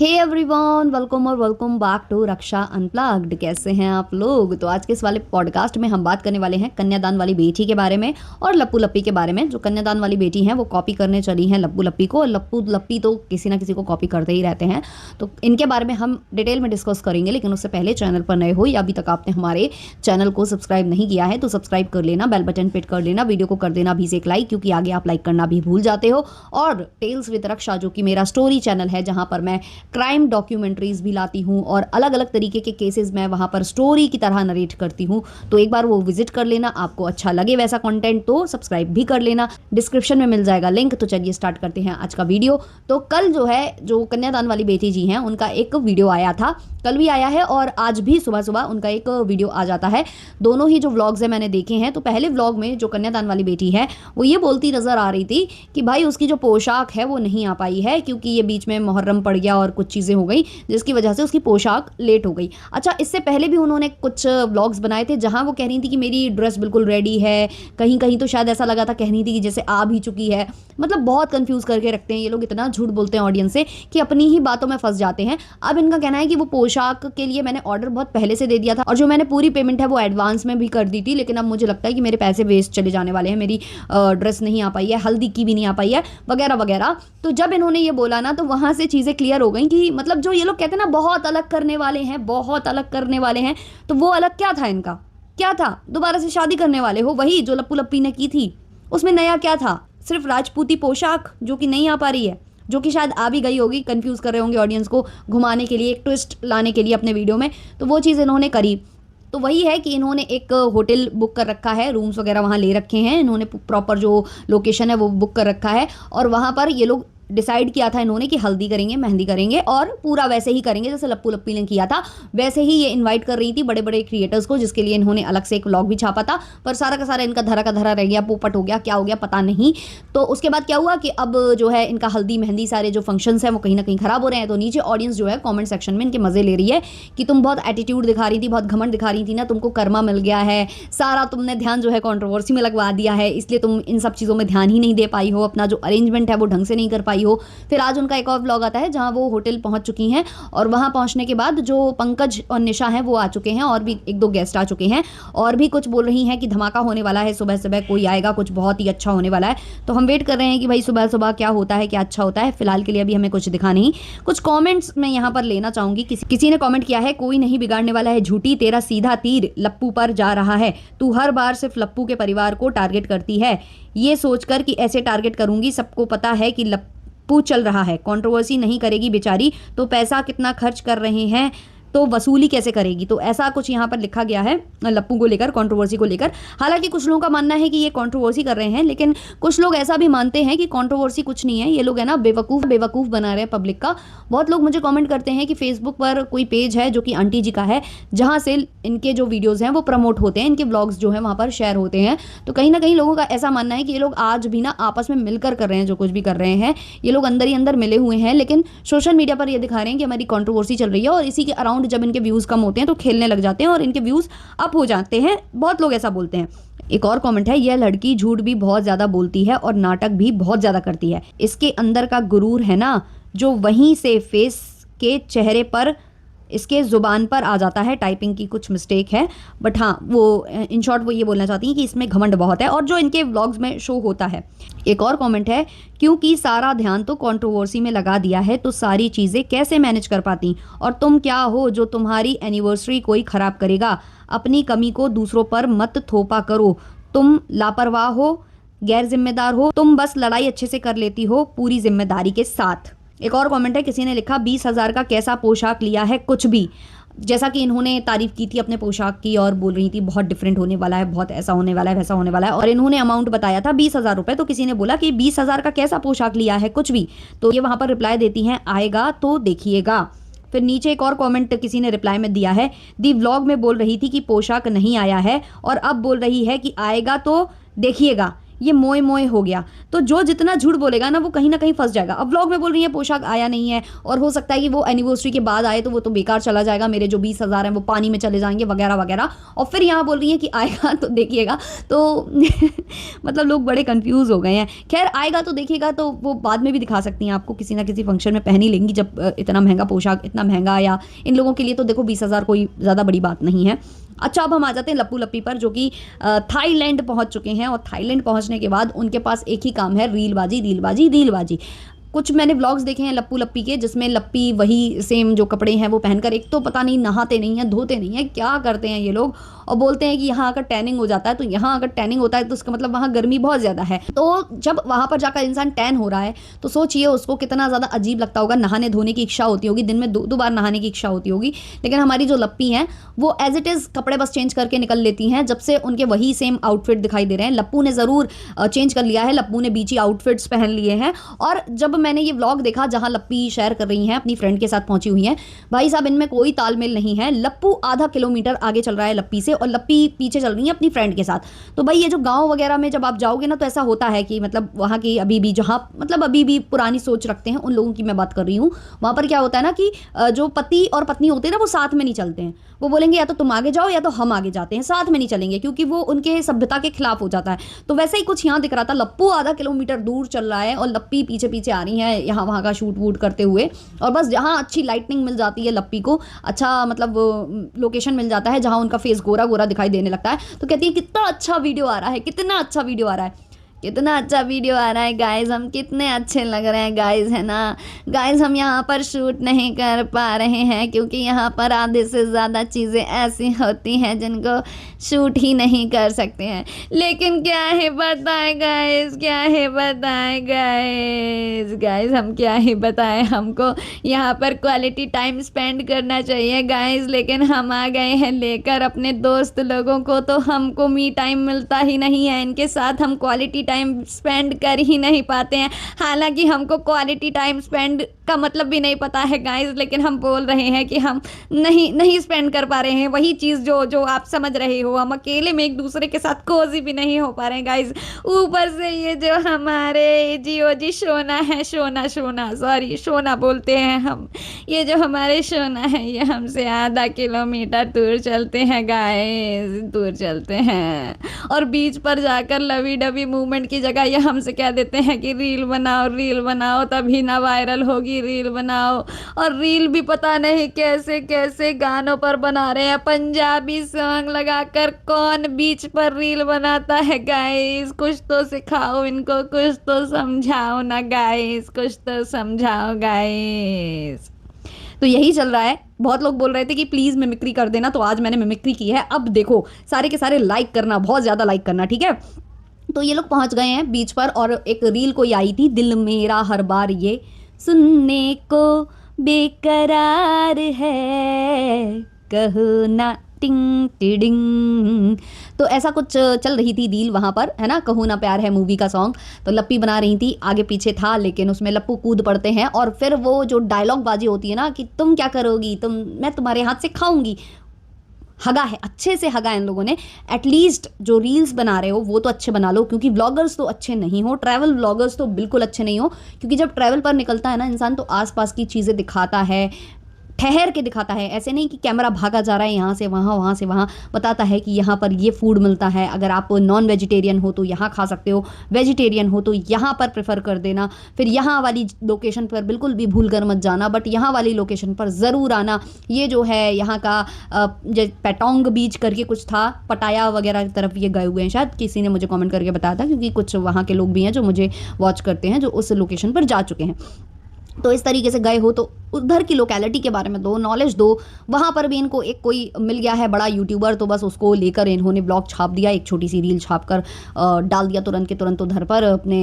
हे everyone, welcome और welcome back to Raksha unplugged. कैसे हैं आप लोग? तो आज के इस वाले पॉडकास्ट में हम बात करने वाले हैं कन्यादान वाली बेटी के बारे में और लप्पू लप्पी के बारे में। जो कन्यादान वाली बेटी हैं वो कॉपी करने चली हैं लप्पू लप्पी को, और लप्पू लप्पी तो किसी ना किसी को कॉपी करते ही रहते हैं। तो इनके बारे में हम डिटेल में डिस्कस करेंगे, लेकिन उससे पहले चैनल पर नए हो या अभी तक आपने हमारे चैनल को सब्सक्राइब नहीं किया है तो सब्सक्राइब कर लेना, बेल बटन पिट कर लेना, वीडियो को कर देना भी से एक लाइक, क्योंकि आगे आप लाइक करना भी भूल जाते हो। और टेल्स विद रक्षा जो कि मेरा स्टोरी चैनल है, जहाँ पर मैं क्राइम डॉक्यूमेंट्रीज भी लाती हूँ और अलग अलग तरीके के केसेस मैं वहाँ पर स्टोरी की तरह नरेट करती हूँ। तो एक बार वो विजिट कर लेना, आपको अच्छा लगे वैसा कंटेंट तो सब्सक्राइब भी कर लेना, डिस्क्रिप्शन में मिल जाएगा लिंक। तो चलिए स्टार्ट करते हैं आज का वीडियो। तो कल जो है, जो कन्यादान वाली बेटी जी हैं, उनका एक वीडियो आया था, कल भी आया है और आज भी सुबह सुबह उनका एक वीडियो आ जाता है। दोनों ही जो व्लॉग्स है मैंने देखे हैं। तो पहले व्लॉग में जो कन्यादान वाली बेटी है वो ये बोलती नजर आ रही थी कि भाई उसकी जो पोशाक है वो नहीं आ पाई है, क्योंकि ये बीच में मुहर्रम पड़ गया और कुछ चीज़ें हो गई जिसकी वजह से उसकी पोशाक लेट हो गई। अच्छा, इससे पहले भी उन्होंने कुछ व्लॉग्स बनाए थे जहां वो कह रही थी कि मेरी ड्रेस बिल्कुल रेडी है, कहीं कहीं तो शायद ऐसा लगा था कह रही थी कि जैसे आ भी चुकी है। मतलब बहुत कंफ्यूज करके रखते हैं ये लोग, इतना झूठ बोलते हैं ऑडियंस से कि अपनी ही बातों में फंस जाते हैं। अब इनका कहना है कि वो पोशाक के लिए मैंने ऑर्डर बहुत पहले से दे दिया था और जो मैंने पूरी पेमेंट है वो एडवांस में भी कर दी थी, लेकिन अब मुझे लगता है कि मेरे पैसे वेस्ट चले जाने वाले हैं, मेरी ड्रेस नहीं आ पाई है, हल्दी की भी नहीं आ पाई है, वगैरह वगैरह। तो जब इन्होंने ये बोला ना, तो वहां से चीजें क्लियर हो गई कि मतलब जो ये लोग कहते हैं ना बहुत अलग करने वाले हैं, बहुत अलग करने वाले हैं, तो वो अलग क्या था इनका? क्या था? दोबारा से शादी करने वाले हो, वही जो लप्पू लप्पी ने की थी। उसमें नया क्या था? सिर्फ राजपूती पोशाक जो कि नहीं आ पा रही है, जो कि शायद आ भी गई होगी, कंफ्यूज कर रहे होंगे ऑडियंस को घुमाने के लिए, एक ट्विस्ट लाने के लिए अपने वीडियो में। तो वो चीज़ इन्होंने करी। तो वही है कि इन्होंने एक होटल बुक कर रखा है, रूम्स वगैरह वहाँ ले रखे हैं, इन्होंने प्रॉपर जो लोकेशन है वो बुक कर रखा है, और वहाँ पर ये लोग डिसाइड किया था इन्होंने कि हल्दी करेंगे, मेहंदी करेंगे और पूरा वैसे ही करेंगे जैसे लप्पू लप्पी ने किया था। वैसे ही ये इनवाइट कर रही थी बड़े बड़े क्रिएटर्स को, जिसके लिए इन्होंने अलग से एक व्लॉग भी छापा था, पर सारा का सारा इनका धरा का धरा रह गया, पोपट हो गया, क्या हो गया पता नहीं। तो उसके बाद क्या हुआ कि अब जो है इनका हल्दी मेहंदी सारे जो फंक्शंस हैं वो कहीं ना कहीं खराब हो रहे हैं। तो नीचे ऑडियंस जो है कॉमेंट सेक्शन में इनके मजे ले रही है कि तुम बहुत एटीट्यूड दिखा रही थी, बहुत घमंड दिखा रही थी ना, तुमको कर्मा मिल गया है, सारा तुमने ध्यान जो है कंट्रोवर्सी में लगवा दिया है, इसलिए तुम इन सब चीज़ों में ध्यान ही नहीं दे पाई हो, अपना जो अरेंजमेंट है वो ढंग से नहीं कर पाई हो। फिर आज उनका एक और व्लॉग आता है जहां वो होटल पहुंच चुकी हैं, और वहां पहुंचने के बाद जो पंकज और निशा हैं वो आ चुके हैं, और भी एक दो गेस्ट आ चुके हैं, और भी कुछ बोल रही हैं कि धमाका होने वाला है, सुबह सुबह कोई आएगा, कुछ बहुत ही अच्छा होने वाला है। तो हम वेट कर रहे हैं कि भाई सुबह सुबह क्या होता है, क्या अच्छा होता है। फिलहाल के लिए अभी हमें कुछ दिखा नहीं। कुछ कॉमेंट्स मैं यहाँ पर लेना चाहूंगी। किसी ने कॉमेंट किया है, कोई नहीं बिगाड़ने वाला है झूठी, तेरा सीधा तीर लप्पू पर जा रहा है, तू हर बार सिर्फ लप्पू के परिवार को टारगेट करती है, ये सोचकर कि ऐसे टारगेट करूंगी, सबको पता है कि लप्पू चल रहा है, कंट्रोवर्सी नहीं करेगी बेचारी, तो पैसा कितना खर्च कर रहे हैं तो वसूली कैसे करेगी। तो ऐसा कुछ यहाँ पर लिखा गया है लप्पू को लेकर, कंट्रोवर्सी को लेकर। हालांकि कुछ लोगों का मानना है कि ये कंट्रोवर्सी कर रहे हैं, लेकिन कुछ लोग ऐसा भी मानते हैं कि कंट्रोवर्सी कुछ नहीं है, ये लोग है ना बेवकूफ़ बना रहे हैं पब्लिक का। बहुत लोग मुझे कमेंट करते हैं कि फेसबुक पर कोई पेज है जो कि आंटी जी का है, जहाँ से इनके जो वीडियोज़ हैं वो प्रमोट होते हैं, इनके ब्लॉग्स जो हैं वहाँ पर शेयर होते हैं। तो कहीं ना कहीं लोगों का ऐसा मानना है कि ये लोग आज भी ना आपस में मिलकर कर रहे हैं, जो कुछ भी कर रहे हैं ये लोग अंदर ही अंदर मिले हुए हैं, लेकिन सोशल मीडिया पर ये दिखा रहे हैं कि हमारी कंट्रोवर्सी चल रही है, और इसी के अराउंड जब इनके व्यूज़ कम होते हैं तो खेलने लग जाते हैं और इनके व्यूज़ अप हो जाते हैं। बहुत लोग ऐसा बोलते हैं। एक और कमेंट है, यह लड़की झूठ भी बहुत ज़्यादा बोलती है और नाटक भी बहुत ज़्यादा करती है, इसके अंदर का गुरूर है ना जो वहीं से फेस के चेहरे पर, इसके ज़ुबान पर आ जाता है। टाइपिंग की कुछ मिस्टेक है, बट हाँ वो इन शॉर्ट वो ये बोलना चाहती हैं कि इसमें घमंड बहुत है, और जो इनके व्लॉग्स में शो होता है। एक और कमेंट है, क्योंकि सारा ध्यान तो कंट्रोवर्सी में लगा दिया है तो सारी चीज़ें कैसे मैनेज कर पाती, और तुम क्या हो जो तुम्हारी एनिवर्सरी कोई ख़राब करेगा, अपनी कमी को दूसरों पर मत थोपा करो, तुम लापरवाह हो, गैर जिम्मेदार हो, तुम बस लड़ाई अच्छे से कर लेती हो पूरी जिम्मेदारी के साथ। एक और कमेंट है, किसी ने लिखा 20,000 का कैसा पोशाक लिया है, कुछ भी। जैसा कि इन्होंने तारीफ की थी अपने पोशाक की और बोल रही थी बहुत डिफरेंट होने वाला है, बहुत ऐसा होने वाला है, वैसा होने वाला है, और इन्होंने अमाउंट बताया था 20,000 रुपये। तो किसी ने बोला कि 20,000 का कैसा पोशाक लिया है, कुछ भी। तो ये वहाँ पर रिप्लाई देती हैं, आएगा तो देखिएगा। फिर नीचे एक और कमेंट किसी ने रिप्लाई में दिया है, दी व्लॉग में बोल रही थी कि पोशाक नहीं आया है और अब बोल रही है कि आएगा तो देखिएगा। ये मोए मोए हो गया। तो जो जितना झूठ बोलेगा ना वो कहीं ना कहीं फंस जाएगा। अब व्लॉग में बोल रही है पोशाक आया नहीं है, और हो सकता है कि वो एनिवर्सरी के बाद आए तो वो तो बेकार चला जाएगा, मेरे जो 20,000 हैं वो पानी में चले जाएंगे वगैरह वगैरह। और फिर यहाँ बोल रही है कि आएगा तो देखिएगा। तो मतलब लोग बड़े कंफ्यूज हो गए हैं। खैर आएगा तो देखिएगा, तो वो बाद में भी दिखा सकती हैं आपको, किसी ना किसी फंक्शन में पहन ही लेंगी जब इतना महंगा पोशाक, इतना महंगा, या इन लोगों के लिए तो देखो 20,000 कोई ज़्यादा बड़ी बात नहीं है। अच्छा, अब हम आ जाते हैं लप्पू लप्पी पर, जो कि थाईलैंड पहुंच चुके हैं। और थाईलैंड पहुंचने के बाद उनके पास एक ही काम है, रीलबाजी रीलबाजी रीलबाजी। कुछ मैंने व्लॉग्स देखे हैं लप्पू लप्पी के, जिसमें लप्पी वही सेम जो कपड़े हैं वो पहनकर, एक तो पता नहीं नहाते नहीं हैं, धोते नहीं हैं, क्या करते हैं ये लोग, और बोलते हैं कि यहाँ अगर टैनिंग हो जाता है, तो यहाँ अगर टैनिंग होता है तो उसका मतलब वहाँ गर्मी बहुत ज़्यादा है। तो जब वहाँ पर जाकर इंसान टैन हो रहा है तो सोचिए उसको कितना ज़्यादा अजीब लगता होगा। नहाने धोने की इच्छा होती होगी, दिन में दो बार नहाने की इच्छा होती होगी। लेकिन हमारी जो लप्पी हैं वो एज इट इज़ कपड़े बस चेंज करके निकल लेती हैं, जब से उनके वही सेम आउटफिट दिखाई दे रहे हैं। लप्पू ने ज़रूर चेंज कर लिया है, लप्पू ने बीची आउटफिट्स पहन लिए हैं। और जब मैंने ये व्लॉग देखा जहाँ लप्पी शेयर कर रही हैं अपनी फ्रेंड के साथ पहुंची हुई हैं, भाई साहब इनमें कोई तालमेल नहीं है। लप्पू आधा किलोमीटर आगे चल रहा है लप्पी से, और लप्पी पीछे चल रही है अपनी फ्रेंड के साथ। तो भाई ये जो गांव वगैरह में जब आप जाओगे ना, तो ऐसा होता है कि मतलब वहाँ की अभी भी, जहाँ मतलब अभी भी पुरानी सोच रखते हैं उन लोगों की मैं बात कर रही हूँ, वहाँ पर क्या होता है ना कि जो पति और पत्नी होते हैं ना वो साथ में नहीं चलते हैं। वो बोलेंगे या तो तुम आगे जाओ या तो हम आगे जाते हैं, साथ में नहीं चलेंगे, क्योंकि वो उनके सभ्यता के खिलाफ हो जाता है। तो वैसे ही कुछ यहाँ दिख रहा था, लप्पू आधा किलोमीटर दूर चल रहा है और लप्पी पीछे पीछे आ रही है यहाँ वहाँ का शूट वूट करते हुए। और बस जहाँ अच्छी लाइटनिंग मिल जाती है लप्पी को, अच्छा मतलब लोकेशन मिल जाता है जहाँ उनका फेस गोरा गोरा दिखाई देने लगता है, तो कहती है कितना अच्छा वीडियो आ रहा है, कितना अच्छा वीडियो आ रहा है, कितना अच्छा वीडियो आ रहा है गाइज, हम कितने अच्छे लग रहे हैं गाइज, है ना गाइज। हम यहाँ पर शूट नहीं कर पा रहे हैं क्योंकि यहाँ पर आधे से ज़्यादा चीज़ें ऐसी होती हैं जिनको शूट ही नहीं कर सकते हैं। लेकिन क्या है बताएं गाइज, क्या है बताएं गाइज, गाइज हम क्या ही बताएं, हमको यहाँ पर क्वालिटी टाइम स्पेंड करना चाहिए गाइज, लेकिन हम आ गए हैं लेकर अपने दोस्त लोगों को, तो हमको मी टाइम मिलता ही नहीं है, इनके साथ हम क्वालिटी टाइम स्पेंड कर ही नहीं पाते हैं। हालांकि हमको क्वालिटी टाइम स्पेंड का मतलब भी नहीं पता है गाइस, लेकिन हम बोल रहे हैं कि हम नहीं स्पेंड कर पा रहे हैं वही चीज़ जो आप समझ रहे हो। हम अकेले में एक दूसरे के साथ कोजी भी नहीं हो पा रहे हैं गाइस। ऊपर से ये जो हमारे जियो जी सोना है, सोना बोलते हैं हम, ये जो हमारे सोना है ये हमसे आधा किलोमीटर दूर चलते हैं गाइस, दूर चलते हैं, और बीच पर जाकर लवी डबी मूवमेंट की जगह ये हमसे कह देते हैं कि रील बनाओ तभी ना वायरल होगी, रील बनाओ। और रील भी पता नहीं कैसे कैसे गानों पर बना रहे हैं, पंजाबी सॉन्ग लगाकर कौन बीच पर रील बनाता है गाइस। कुछ तो सिखाओ इनको, कुछ तो समझाओ ना गाइस, कुछ तो समझाओ गाइस। तो यही चल रहा है। बहुत लोग बोल रहे थे कि प्लीज़ मिमिक्री कर देना, तो आज मैंने मिमिक्री की है। अब देखो सारे के सारे लाइक करना, बहुत ज़्यादा लाइक करना, ठीक है। तो ये लोग पहुंच गए हैं बीच पर, और एक रील कोई आई थी, दिल मेरा हर बार ये सुनने को बेकरार है, कहो ना टिंग टिडिंग। तो ऐसा कुछ चल रही थी रील वहाँ पर, है ना, कहो ना प्यार है मूवी का सॉन्ग। तो लप्पी बना रही थी, आगे पीछे था, लेकिन उसमें लप्पू कूद पड़ते हैं, और फिर वो जो डायलॉग बाजी होती है ना कि तुम क्या करोगी, मैं तुम्हारे हाथ से खाऊंगी, हगा है, अच्छे से हगा इन लोगों ने। एटलीस्ट जो रील्स बना रहे हो वो तो अच्छे बना लो, क्योंकि व्लॉगर्स तो अच्छे नहीं हो, ट्रैवल व्लॉगर्स तो बिल्कुल अच्छे नहीं हो। क्योंकि जब ट्रैवल पर निकलता है ना इंसान, तो आसपास की चीज़ें दिखाता है, ठहर के दिखाता है, ऐसे नहीं कि कैमरा भागा जा रहा है यहाँ से वहाँ, वहाँ से वहाँ। बताता है कि यहाँ पर ये फूड मिलता है, अगर आप नॉन वेजिटेरियन हो तो यहाँ खा सकते हो, वेजिटेरियन हो तो यहाँ पर प्रेफर कर देना, फिर यहाँ वाली लोकेशन पर बिल्कुल भी भूल कर मत जाना, बट यहाँ वाली लोकेशन पर ज़रूर आना। ये जो है यहाँ का पेटोंग बीच करके कुछ था, पटाया वगैरह की तरफ ये गए हुए हैं शायद, किसी ने मुझे कॉमेंट करके बताया था, क्योंकि कुछ वहाँ के लोग भी हैं जो मुझे वॉच करते हैं, जो उस लोकेशन पर जा चुके हैं। तो इस तरीके से गए हो तो उधर की लोकेलिटी के बारे में दो नॉलेज दो। वहाँ पर भी इनको एक कोई मिल गया है बड़ा यूट्यूबर, तो बस उसको लेकर इन्होंने ब्लॉग छाप दिया, एक छोटी सी रील छाप कर डाल दिया तुरंत के तुरंत उधर पर अपने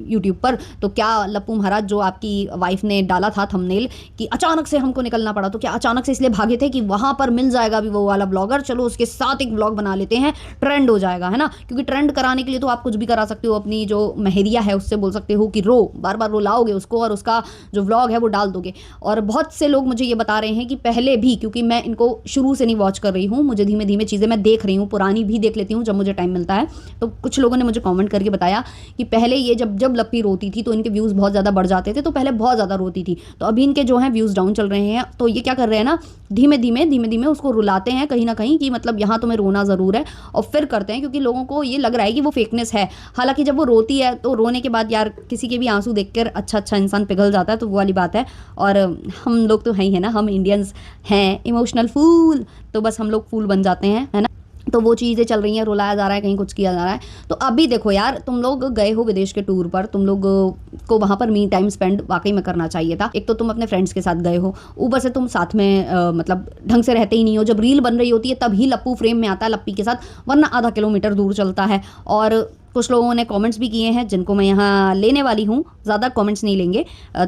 यूट्यूब पर। तो क्या लप्पू महाराज, जो आपकी वाइफ ने डाला था थंबनेल कि अचानक से हमको निकलना पड़ा, तो क्या अचानक से इसलिए भागे थे कि वहाँ पर मिल जाएगा अभी वो वाला ब्लॉगर, चलो उसके साथ एक ब्लॉग बना लेते हैं, ट्रेंड हो जाएगा, है ना। क्योंकि ट्रेंड कराने के लिए तो आप कुछ भी करा सकते हो, अपनी जो महरिया है उससे बोल सकते हो कि रो, बार बार रुलाओगे उसको, और उसका जो जो व्लॉग है वो डाल दोगे। और बहुत से लोग मुझे ये बता रहे हैं कि पहले भी, क्योंकि मैं इनको शुरू से नहीं वॉच कर रही हूँ, मुझे धीमे धीमे चीज़ें मैं देख रही हूँ, पुरानी भी देख लेती हूँ जब मुझे टाइम मिलता है। तो कुछ लोगों ने मुझे कमेंट करके बताया कि पहले ये जब जब लप्पी रोती थी तो इनके व्यूज़ बहुत ज़्यादा बढ़ जाते थे, तो पहले बहुत ज़्यादा रोती थी, तो अभी इनके जो हैं व्यूज़ डाउन चल रहे हैं। तो ये क्या कर रहे हैं ना, धीमे धीमे उसको रुलाते हैं कहीं ना कहीं कि मतलब यहाँ तुम्हें रोना ज़रूर है, और फिर करते हैं, क्योंकि लोगों को ये लग रहा है कि वो फेकनेस है। हालांकि जब वो रोती है तो रोने के बाद यार किसी के भी आंसू देखकर अच्छा इंसान पिघल जाता है, तो वो वाली बात है। और हम लोग तो हैं ही है ना, हम इंडियंस हैं इमोशनल फूल, तो बस हम लोग फूल बन जाते हैं, है ना। तो वो चीज़ें चल रही हैं, रुलाया जा रहा है, कहीं कुछ किया जा रहा है। तो अभी देखो यार, तुम लोग गए हो विदेश के टूर पर, तुम लोग को वहाँ पर मी टाइम स्पेंड वाकई में करना चाहिए था। एक तो तुम अपने फ्रेंड्स के साथ गए हो, ऊपर से तुम साथ में मतलब ढंग से रहते ही नहीं हो। जब रील बन रही होती है तभी लप्पू फ्रेम में आता है लप्पी के साथ, वरना आधा किलोमीटर दूर चलता है। और कुछ लोगों ने कमेंट्स भी किए हैं जिनको मैं यहाँ लेने वाली हूँ, ज़्यादा कमेंट्स नहीं लेंगे,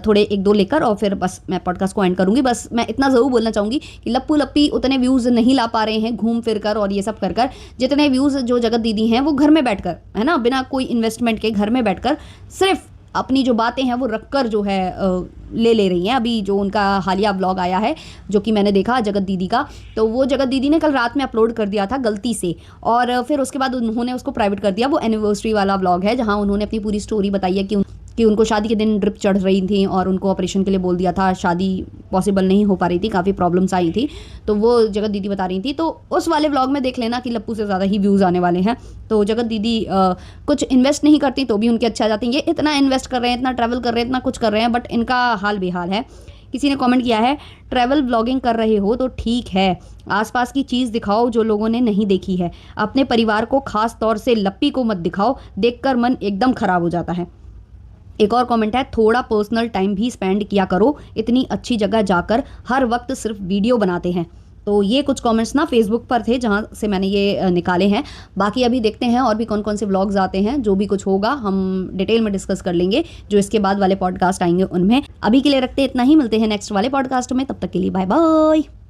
थोड़े एक दो लेकर, और फिर बस मैं पॉडकास्ट को एंड करूँगी। बस मैं इतना ज़रूर बोलना चाहूँगी कि लप्पू लप्पी उतने व्यूज़ नहीं ला पा रहे हैं घूम फिर कर और ये सब कर कर, जितने व्यूज़ जो जगत दीदी हैं वो घर में बैठकर, है ना, बिना कोई इन्वेस्टमेंट के घर में बैठकर सिर्फ अपनी जो बातें हैं वो रखकर जो है ले रही हैं। अभी जो उनका हालिया व्लॉग आया है जो कि मैंने देखा जगत दीदी का, तो वो जगत दीदी ने कल रात में अपलोड कर दिया था गलती से, और फिर उसके बाद उन्होंने उसको प्राइवेट कर दिया। वो एनिवर्सरी वाला व्लॉग है जहाँ उन्होंने अपनी पूरी स्टोरी बताई है कि उनको शादी के दिन ड्रिप चढ़ रही थी और उनको ऑपरेशन के लिए बोल दिया था, शादी पॉसिबल नहीं हो पा रही थी, काफ़ी प्रॉब्लम्स आई थी, तो वो जगत दीदी बता रही थी। तो उस वाले व्लॉग में देख लेना कि लप्पू से ज़्यादा ही व्यूज़ आने वाले हैं। तो जगत दीदी कुछ इन्वेस्ट नहीं करती तो भी उनके अच्छे आ जाते हैं। ये इतना इन्वेस्ट कर रहे हैं, इतना ट्रैवल कर रहे हैं, इतना कुछ कर रहे हैं, बट इनका हाल बेहाल है। किसी ने कमेंट किया है, ट्रैवल ब्लॉगिंग कर रहे हो तो ठीक है, आसपास की चीज़ दिखाओ जो लोगों ने नहीं देखी है, अपने परिवार को खास तौर से लप्पी को मत दिखाओ, देखकर मन एकदम खराब हो जाता है। एक और कमेंट है, थोड़ा पर्सनल टाइम भी स्पेंड किया करो, इतनी अच्छी जगह जाकर हर वक्त सिर्फ वीडियो बनाते हैं। तो ये कुछ कमेंट्स ना फेसबुक पर थे जहाँ से मैंने ये निकाले हैं। बाकी अभी देखते हैं और भी कौन कौन से व्लॉग्स आते हैं, जो भी कुछ होगा हम डिटेल में डिस्कस कर लेंगे जो इसके बाद वाले पॉडकास्ट आएंगे उनमें। अभी के लिए रखते इतना ही, मिलते हैं नेक्स्ट वाले पॉडकास्ट में, तब तक के लिए बाय बाय।